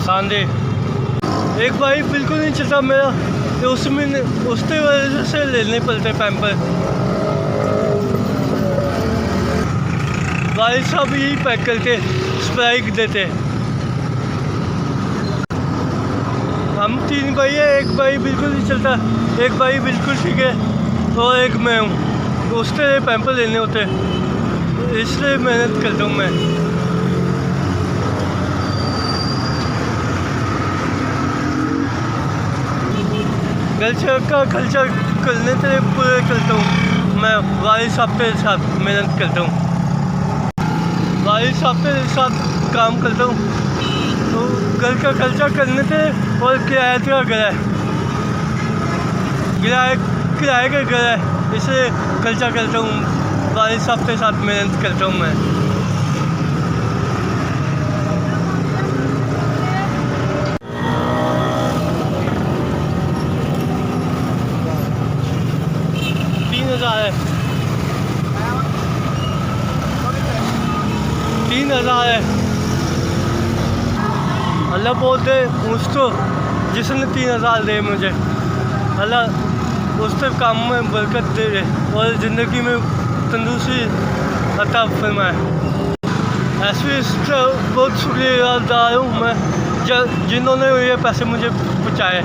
सांदे। एक भाई बिल्कुल नहीं चलता मेरा, तो उसमें उसके वजह से लेने पड़ते पैम्पर। भाई सब यही पैक करके स्प्राइट देते। हम 3 भाई है, एक भाई बिल्कुल नहीं चलता, एक भाई बिल्कुल ठीक है और एक मैं हूँ। तो उसके पैम्पर लेने होते, इसलिए मेहनत करता हूँ मैं। कल्चर का खर्चा करने के लिए पूरे करता हूँ मैं। वालिद साहब के साथ मेहनत करता हूँ, वालिद साहब के साथ काम करता हूँ। तो घर का खर्चा करने से, और किराए का घर है, किराए का घर है, इसलिए खर्चा करता हूँ। वालिद साहब के साथ मेहनत करता हूँ मैं। है 3,000 है। अल्लाह बोल दे उसको जिसने 3,000 दे मुझे, अल्लाह उसके काम में बरकत दे और ज़िंदगी में तंदुरुस्ती अता फरमाए। ऐसे इसका बहुत शुक्रिया अदा हूँ मैं जिन्होंने ये पैसे मुझे पहुँचाए।